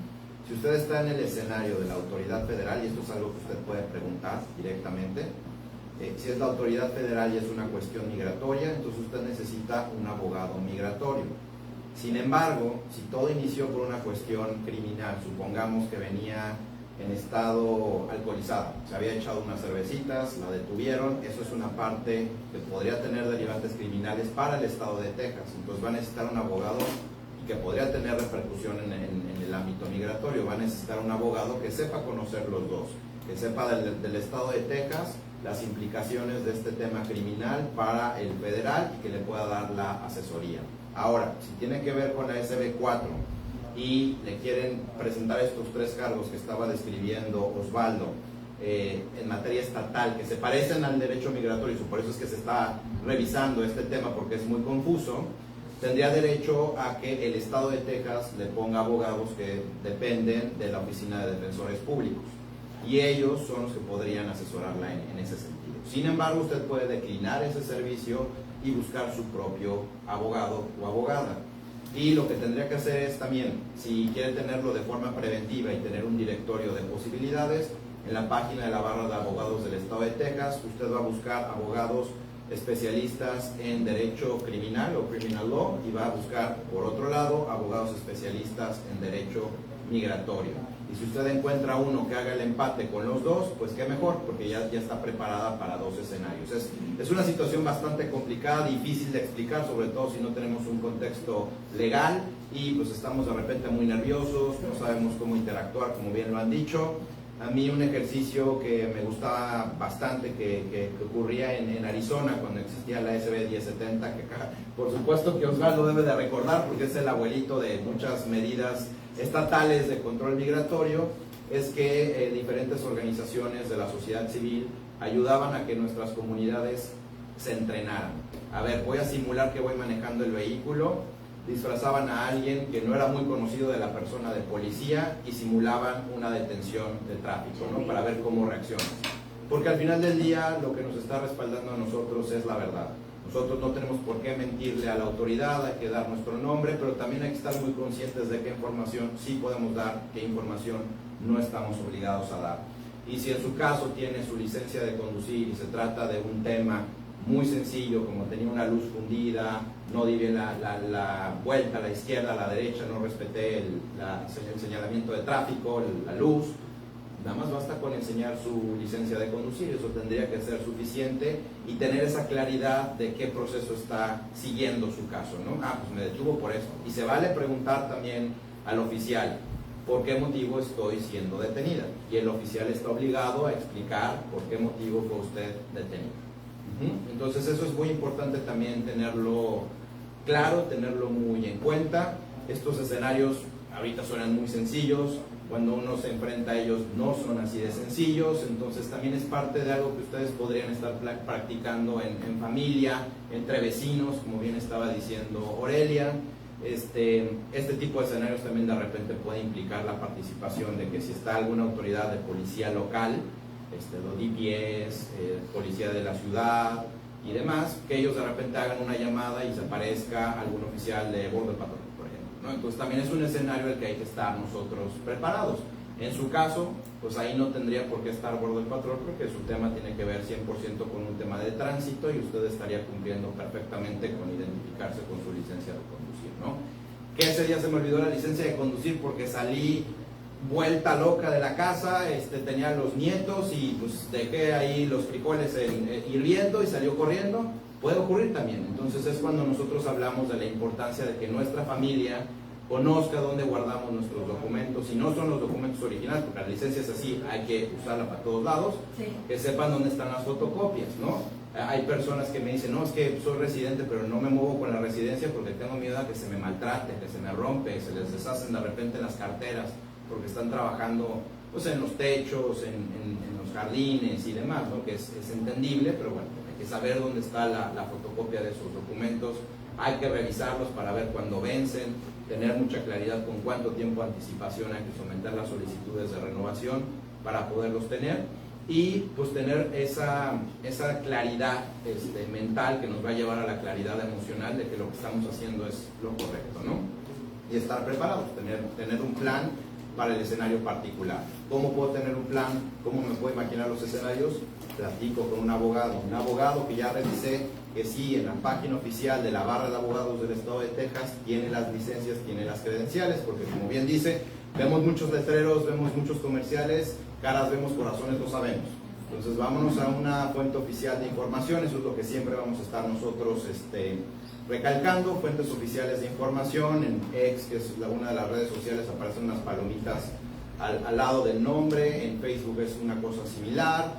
Si usted está en el escenario de la autoridad federal, y esto es algo que usted puede preguntar directamente, si es la autoridad federal y es una cuestión migratoria, entonces usted necesita un abogado migratorio. Sin embargo, si todo inició por una cuestión criminal, supongamos que venía en estado alcoholizado, se había echado unas cervecitas, la detuvieron, eso es una parte que podría tener derivantes criminales para el estado de Texas, entonces va a necesitar un abogado y que podría tener repercusión en el ámbito migratorio, va a necesitar un abogado que sepa conocer los dos, que sepa del estado de Texas las implicaciones de este tema criminal para el federal y que le pueda dar la asesoría. Ahora, si tiene que ver con la SB4 y le quieren presentar estos 3 cargos que estaba describiendo Osvaldo en materia estatal, que se parecen al derecho migratorio, por eso es que se está revisando este tema porque es muy confuso, tendría derecho a que el estado de Texas le ponga abogados que dependen de la Oficina de Defensores Públicos y ellos son los que podrían asesorarla en ese sentido. Sin embargo, usted puede declinar ese servicio y buscar su propio abogado o abogada. Y lo que tendría que hacer es también, si quiere tenerlo de forma preventiva y tener un directorio de posibilidades, en la página de la barra de abogados del estado de Texas, usted va a buscar abogados especialistas en derecho criminal o criminal law y va a buscar, por otro lado, abogados especialistas en derecho migratorio. Y si usted encuentra uno que haga el empate con los dos, pues qué mejor, porque ya está preparada para 2 escenarios. Es una situación bastante complicada, difícil de explicar, sobre todo si no tenemos un contexto legal y pues estamos de repente muy nerviosos, no sabemos cómo interactuar, como bien lo han dicho. A mí un ejercicio que me gustaba bastante, que ocurría en Arizona cuando existía la SB 1070, que por supuesto que Osvaldo debe de recordar porque es el abuelito de muchas medidas estatales de control migratorio, es que diferentes organizaciones de la sociedad civil ayudaban a que nuestras comunidades se entrenaran. A ver, voy a simular que voy manejando el vehículo, disfrazaban a alguien que no era muy conocido de la persona de policía y simulaban una detención de tráfico, ¿no? Para ver cómo reacciona. Porque al final del día lo que nos está respaldando a nosotros es la verdad. Nosotros no tenemos por qué mentirle a la autoridad, hay que dar nuestro nombre, pero también hay que estar muy conscientes de qué información sí podemos dar, qué información no estamos obligados a dar. Y si en su caso tiene su licencia de conducir y se trata de un tema muy sencillo, como tenía una luz fundida, no di bien la vuelta a la izquierda, a la derecha, no respeté el señalamiento de tráfico, la luz, nada más basta con enseñar su licencia de conducir, eso tendría que ser suficiente y tener esa claridad de qué proceso está siguiendo su caso, ¿no? Pues me detuvo por eso. Y se vale preguntar también al oficial, ¿por qué motivo estoy siendo detenida? Y el oficial está obligado a explicar por qué motivo fue usted detenida. Entonces eso es muy importante también tenerlo claro, tenerlo muy en cuenta. Estos escenarios ahorita suenan muy sencillos, cuando uno se enfrenta a ellos no son así de sencillos, entonces también es parte de algo que ustedes podrían estar practicando en familia, entre vecinos, como bien estaba diciendo Aurelia. Este tipo de escenarios también de repente puede implicar la participación de que si está alguna autoridad de policía local, los DPS, policía de la ciudad y demás, que ellos de repente hagan una llamada y se aparezca algún oficial de Border Patrol, por ejemplo, ¿no? Entonces también es un escenario al que hay que estar nosotros preparados. En su caso, pues ahí no tendría por qué estar Border Patrol porque su tema tiene que ver 100% con un tema de tránsito y usted estaría cumpliendo perfectamente con identificarse con su licencia de conducir, ¿no? Que ese día se me olvidó la licencia de conducir porque salí vuelta loca de la casa, tenía los nietos y pues dejé ahí los frijoles hirviendo y salió corriendo. Puede ocurrir también. Entonces es cuando nosotros hablamos de la importancia de que nuestra familia conozca dónde guardamos nuestros documentos. Si no son los documentos originales, porque la licencia es así, hay que usarla para todos lados, sí. Que sepan dónde están las fotocopias, ¿no? Hay personas que me dicen, no, es que soy residente, pero no me muevo con la residencia porque tengo miedo a que se me maltrate, que se me rompe, se les deshacen de repente las carteras, porque están trabajando pues, en los techos, en los jardines y demás, ¿no? Que es entendible, pero bueno, hay que saber dónde está la fotocopia de esos documentos, hay que revisarlos para ver cuándo vencen, tener mucha claridad con cuánto tiempo de anticipación hay que someter las solicitudes de renovación para poderlos tener y pues tener esa claridad mental que nos va a llevar a la claridad emocional de que lo que estamos haciendo es lo correcto, ¿no? Y estar preparados, tener un plan para el escenario particular. ¿Cómo puedo tener un plan? ¿Cómo me puedo imaginar los escenarios? Platico con un abogado que ya revisé que sí, en la página oficial de la Barra de Abogados del Estado de Texas tiene las licencias, tiene las credenciales, porque como bien dice, vemos muchos letreros, vemos muchos comerciales, caras vemos, corazones no sabemos. Entonces vámonos a una fuente oficial de información, eso es lo que siempre vamos a estar nosotros recalcando, fuentes oficiales de información. En X, que es una de las redes sociales, aparecen unas palomitas al lado del nombre. En Facebook es una cosa similar.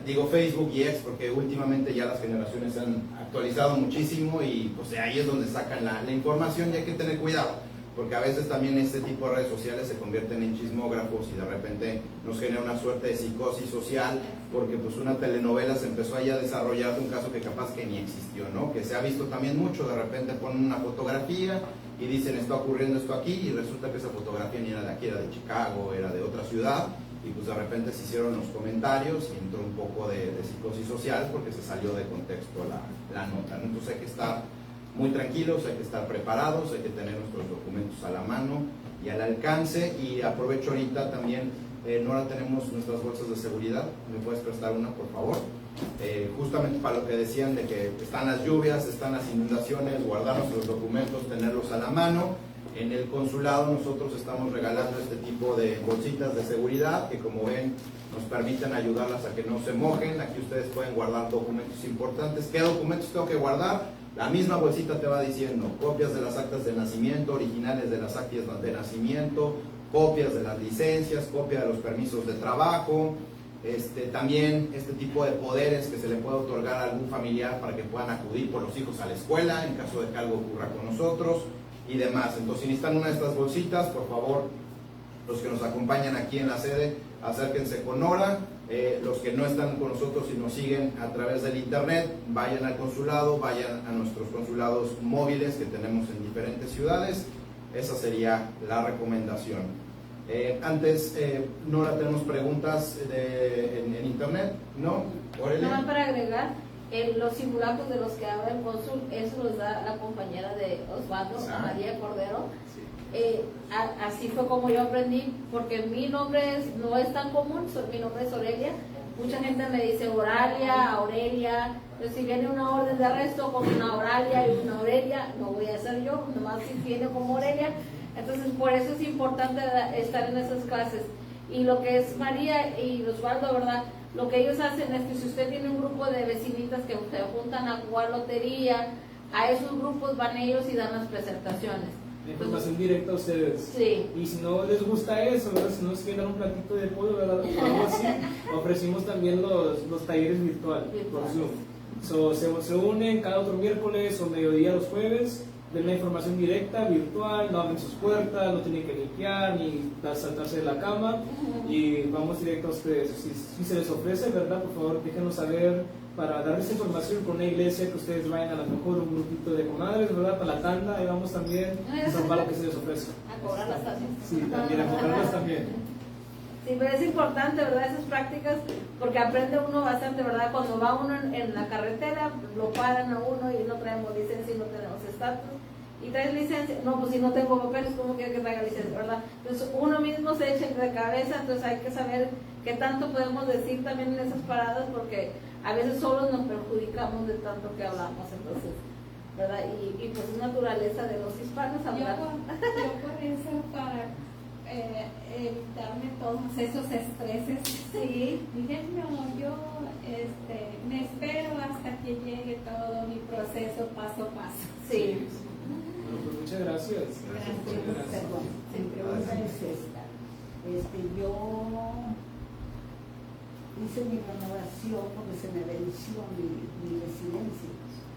Digo Facebook y X porque últimamente ya las generaciones se han actualizado muchísimo y pues ahí es donde sacan la información y hay que tener cuidado porque a veces también este tipo de redes sociales se convierten en chismógrafos y de repente nos genera una suerte de psicosis social porque pues una telenovela se empezó ahí a desarrollar de un caso que capaz que ni existió, ¿no? Que se ha visto también mucho, de repente ponen una fotografía y dicen está ocurriendo esto aquí y resulta que esa fotografía ni era de aquí, era de Chicago, era de otra ciudad y pues de repente se hicieron los comentarios y entró un poco de psicosis social porque se salió de contexto la nota, ¿no? Entonces hay que estar muy tranquilos, hay que estar preparados, hay que tener nuestros documentos a la mano y al alcance. Y aprovecho ahorita también, Nora, tenemos nuestras bolsas de seguridad, ¿me puedes prestar una por favor? Justamente para lo que decían de que están las lluvias, están las inundaciones, guardar nuestros documentos, tenerlos a la mano. En el consulado nosotros estamos regalando este tipo de bolsitas de seguridad que como ven nos permiten ayudarlas a que no se mojen. Aquí ustedes pueden guardar documentos importantes. ¿Qué documentos tengo que guardar? La misma bolsita te va diciendo copias de las actas de nacimiento, originales de las actas de nacimiento, copias de las licencias, copia de los permisos de trabajo, también este tipo de poderes que se le puede otorgar a algún familiar para que puedan acudir por los hijos a la escuela en caso de que algo ocurra con nosotros y demás. Entonces, si necesitan una de estas bolsitas, por favor, los que nos acompañan aquí en la sede, acérquense con Nora. Los que no están con nosotros y nos siguen a través del internet, vayan al consulado, vayan a nuestros consulados móviles que tenemos en diferentes ciudades. Esa sería la recomendación. Antes, Nora, tenemos preguntas en internet, ¿no? Nada más para agregar, los simulacros de los que habla el cónsul, eso los da la compañera de Osvaldo, María Cordero. Así fue como yo aprendí, porque mi nombre no es tan común, mi nombre es Aurelia. Mucha gente me dice Oralia, Aurelia. Entonces, si viene una orden de arresto con una Oralia y una Aurelia, no voy a ser yo, nomás si viene como Aurelia. Entonces, por eso es importante estar en esas clases. Y lo que es María y Osvaldo, ¿verdad? Lo que ellos hacen es que si usted tiene un grupo de vecinitas que se juntan a jugar lotería, a esos grupos van ellos y dan las presentaciones. Información directa a ustedes. Sí. Y si no les gusta eso, ¿verdad? Si no se quieren dar un platito de pollo, ¿verdad? O algo así, ofrecimos también los talleres virtuales por Zoom. Se unen cada otro miércoles o mediodía los jueves, ven la información directa, virtual, no abren sus puertas, no tienen que limpiar ni saltarse de la cama, y vamos directo a ustedes. Si se les ofrece, ¿verdad? Por favor, déjenos saber para darles información con una iglesia, que ustedes vayan a lo mejor un grupito de comadres, ¿verdad? Para la tanda, ahí vamos también, para lo que se les ofrece. A cobrarlas también. Sí, también, a cobrarlas también. Sí, pero es importante, ¿verdad? Esas prácticas, porque aprende uno bastante, ¿verdad? Cuando va uno en la carretera, lo paran a uno y no traemos licencia y no tenemos estatus. ¿Y traes licencia? No, pues si no tengo papeles, ¿cómo quiere que traiga licencia, verdad? Entonces uno mismo se echa de cabeza, entonces hay que saber qué tanto podemos decir también en esas paradas, porque a veces solo nos perjudicamos de tanto que hablamos, entonces, ¿verdad? Y pues es naturaleza de los hispanos hablar. Yo por eso, para evitarme todos esos estreses, Sí. dije, no, yo me espero hasta que llegue todo mi proceso paso a paso. Sí. Bueno, pues muchas gracias. Perdón, mi pregunta es esta. Yo hice mi renovación porque se me venció mi residencia.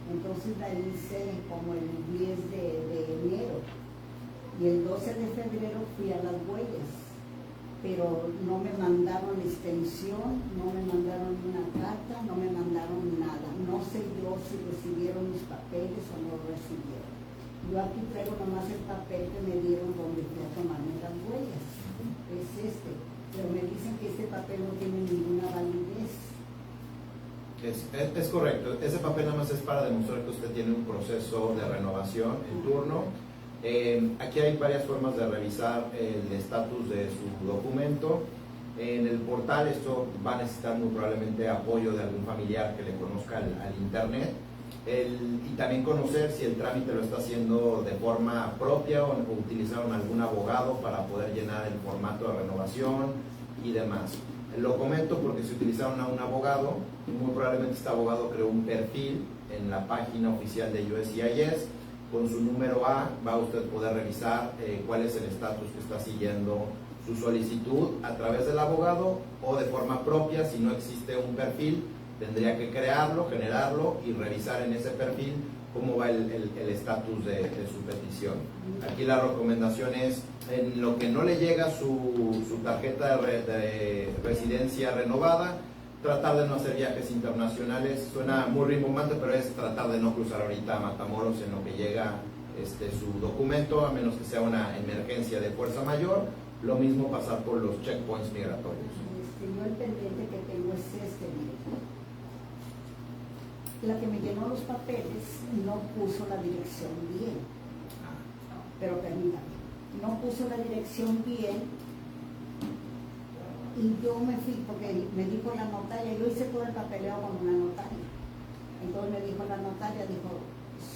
Entonces la hice como el 10 de enero. Y el 12 de febrero fui a Las Huellas. Pero no me mandaron extensión, no me mandaron una carta, no me mandaron nada. No sé yo si recibieron mis papeles o no recibieron. Yo aquí traigo nomás el papel que me dieron donde fui a tomarme las huellas. Es pero me dicen que este papel no tiene ninguna validez. Es correcto, ese papel nada más es para demostrar que usted tiene un proceso de renovación en turno. Aquí hay varias formas de revisar el estatus de su documento. En el portal esto va a necesitar muy probablemente apoyo de algún familiar que le conozca al internet. Y también conocer si el trámite lo está haciendo de forma propia o utilizaron algún abogado para poder llenar el formato de renovación y demás. Lo comento porque si utilizaron a un abogado, muy probablemente este abogado creó un perfil en la página oficial de USCIS. Con su número A va a usted poder revisar cuál es el estatus que está siguiendo su solicitud a través del abogado, o de forma propia. Si no existe un perfil, tendría que crearlo, generarlo y revisar en ese perfil cómo va el estatus de su petición. Aquí la recomendación es, en lo que no le llega su tarjeta de residencia renovada, tratar de no hacer viajes internacionales. Suena muy rimbombante, pero es tratar de no cruzar ahorita a Matamoros en lo que llega su documento, a menos que sea una emergencia de fuerza mayor. Lo mismo pasar por los checkpoints migratorios. Yo el pendiente que tengo es mire. La que me llenó los papeles no puso la dirección bien. Pero permítame, no puso la dirección bien. Y yo me fui, porque me dijo la notaria, yo hice todo el papeleo con una notaria. Entonces me dijo la notaria,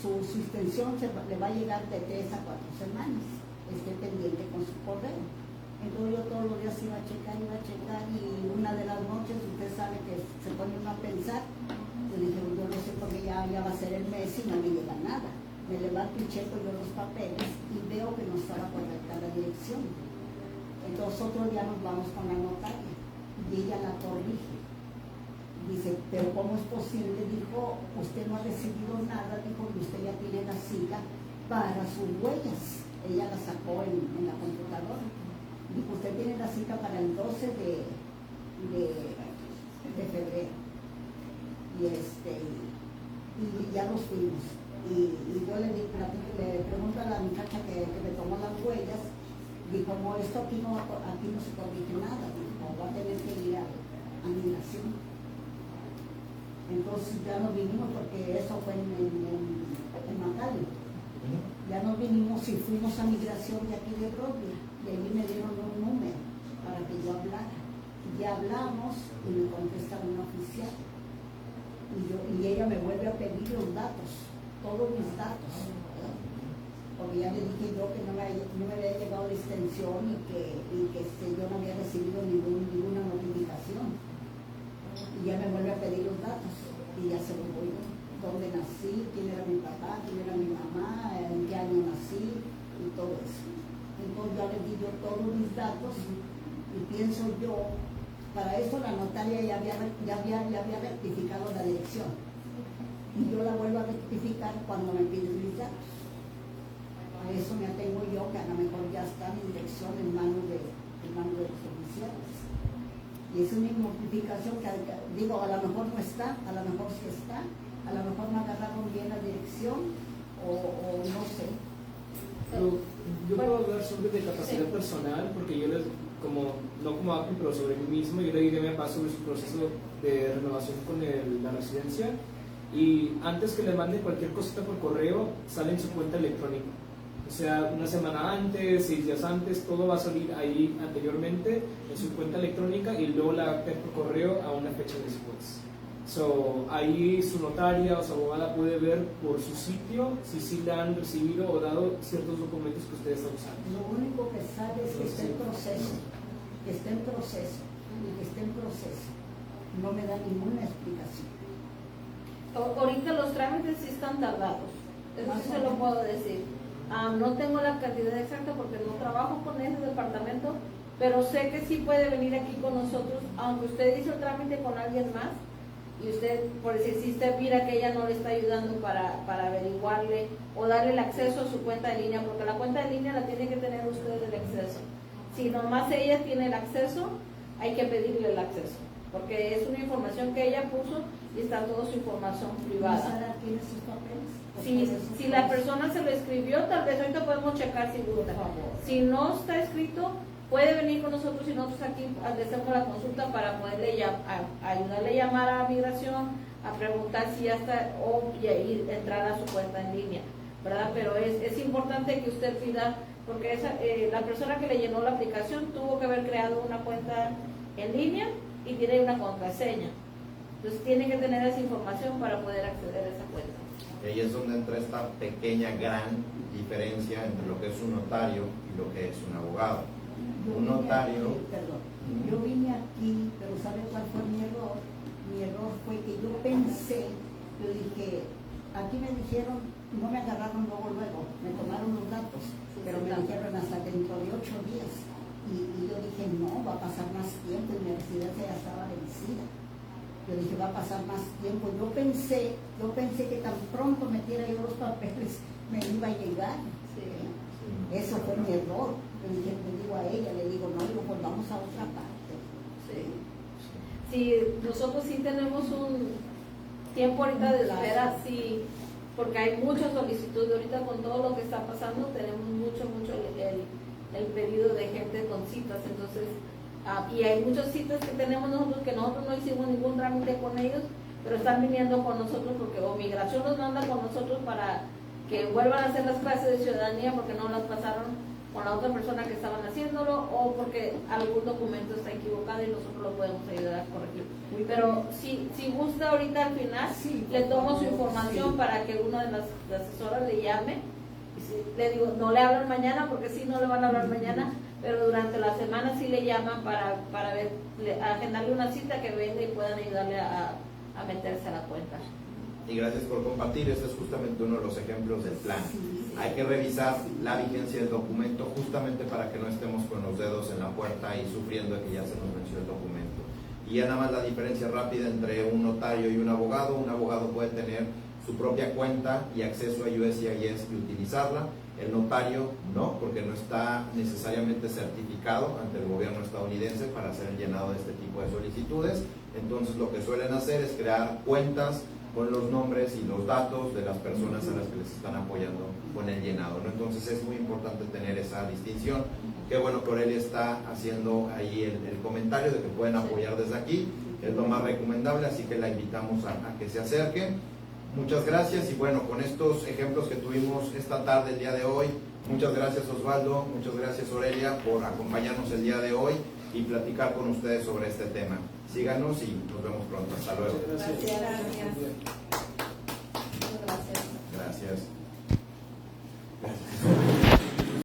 su extensión le va a llegar de 3 a 4 semanas. Esté pendiente con su correo. Entonces yo todos los días iba a checar, y una de las noches, usted sabe que se pone uno a pensar. Le dije, yo no sé porque ya va a ser el mes y no me llega nada. Me levanto y checo yo los papeles y veo que no estaba correcta la dirección. Entonces otro día nos vamos con la notaria y ella la corrige. Dice, pero ¿cómo es posible? Dijo, usted no ha recibido nada, dijo que usted ya tiene la cita para sus huellas. Ella la sacó en la computadora. Dijo, usted tiene la cita para el 12 de febrero. Y ya nos fuimos. Y yo le pregunto a la muchacha que me tomó las huellas, dijo, no, esto aquí no se corrige nada, dijo, va a tener que ir a migración. Entonces ya nos vinimos porque eso fue en Macali. Ya nos vinimos y fuimos a migración de aquí de Brooklyn y ahí me dieron un número para que yo hablara. Ya hablamos y me contesta un oficial y ella me vuelve a pedir los datos, todos mis datos, porque ya le dije yo que no me había llegado la extensión y que yo no había recibido ninguna notificación. Y ya me vuelve a pedir los datos y ya se lo voy, dónde nací, quién era mi papá, quién era mi mamá, en qué año nací y todo eso. Entonces ya le di yo todos mis datos y pienso yo, para eso la notaria ya había rectificado la dirección y yo la vuelvo a rectificar cuando me piden mis datos. A eso me atengo yo, que a lo mejor ya está mi dirección en manos de los oficiales. Y es una notificación que digo, a lo mejor no está, a lo mejor sí está, a lo mejor no agarraron bien la dirección o no sé. Yo puedo hablar sobre de capacidad personal, porque yo no como Apple, pero sobre mí mismo, yo le di de mi papá sobre su proceso de renovación con la residencia, y antes que le mande cualquier cosita por correo, sale en su cuenta electrónica. O sea, una semana antes, 6 días antes, todo va a salir ahí anteriormente en su cuenta electrónica y luego la acta por correo a una fecha después. Ahí su notaria o su abogada puede ver por su sitio si sí le han recibido o dado ciertos documentos que usted está usando. Lo único que sabe es que está en proceso, que está en proceso y que está en proceso. No me da ninguna explicación. Ahorita los trámites sí están tardados, eso sí se lo puedo decir. No tengo la cantidad exacta porque no trabajo con ese departamento, pero sé que sí puede venir aquí con nosotros, aunque usted hizo el trámite con alguien más y usted, por decir, si usted mira que ella no le está ayudando para averiguarle o darle el acceso a su cuenta de línea, porque la cuenta de línea la tiene que tener usted el acceso. Si nomás ella tiene el acceso, hay que pedirle el acceso, porque es una información que ella puso y está toda su información privada. ¿Sara tiene sus papeles? Si la persona se lo escribió, tal vez ahorita podemos checar si gusta. Si no está escrito, puede venir con nosotros y nosotros aquí le hacemos la consulta para poderle ayudarle a llamar a migración, a preguntar si ya está o entrar a su cuenta en línea, ¿verdad? Pero es importante que usted pida, porque la persona que le llenó la aplicación tuvo que haber creado una cuenta en línea y tiene una contraseña. Entonces tiene que tener esa información para poder acceder a esa cuenta. Y ahí es donde entra esta pequeña, gran diferencia entre lo que es un notario y lo que es un abogado. Un notario... Yo vine aquí, pero ¿sabe cuál fue mi error? Mi error fue que yo pensé, yo dije, aquí me dijeron, no me agarraron luego, me tomaron los datos, pero me dijeron hasta dentro de 8 días. Y yo dije, no, va a pasar más tiempo y mi residencia ya estaba vencida. Yo dije, va a pasar más tiempo. Yo pensé que tan pronto metiera yo los papeles, me iba a llegar. Sí. Eso fue mi error. Le digo a ella, le digo, no, pues vamos a otra parte. Sí, nosotros sí tenemos un tiempo ahorita de espera, sí, porque hay muchas solicitudes. Ahorita con todo lo que está pasando, tenemos mucho el pedido de gente con citas, entonces... y hay muchas citas que tenemos nosotros que nosotros no hicimos ningún trámite con ellos, pero están viniendo con nosotros porque o migración los manda con nosotros para que vuelvan a hacer las clases de ciudadanía porque no las pasaron con la otra persona que estaban haciéndolo o porque algún documento está equivocado y nosotros lo podemos ayudar a corregir. Pero si gusta ahorita al final, le tomo su información para que una de las asesoras le llame. Y si le digo, no le hablan mañana porque sí, no le van a hablar mañana, pero durante la semana sí le llaman para ver, agendarle una cita que venga y puedan ayudarle a meterse a la cuenta. Y gracias por compartir, este es justamente uno de los ejemplos del plan. Hay que revisar la vigencia del documento justamente para que no estemos con los dedos en la puerta y sufriendo de que ya se nos venció el documento. Y ya nada más la diferencia rápida entre un notario y un abogado puede tener su propia cuenta y acceso a USCIS y utilizarla. El notario no, porque no está necesariamente certificado ante el gobierno estadounidense para hacer el llenado de este tipo de solicitudes. Entonces lo que suelen hacer es crear cuentas con los nombres y los datos de las personas a las que les están apoyando con el llenado, ¿no? Entonces es muy importante tener esa distinción. Qué bueno que Aurelia está haciendo ahí el comentario de que pueden apoyar desde aquí. es lo más recomendable, así que la invitamos a que se acerque. Muchas gracias y bueno, con estos ejemplos que tuvimos esta tarde, el día de hoy, muchas gracias Osvaldo, muchas gracias Aurelia por acompañarnos el día de hoy y platicar con ustedes sobre este tema. Síganos y nos vemos pronto. Hasta luego. Muchas gracias. Gracias.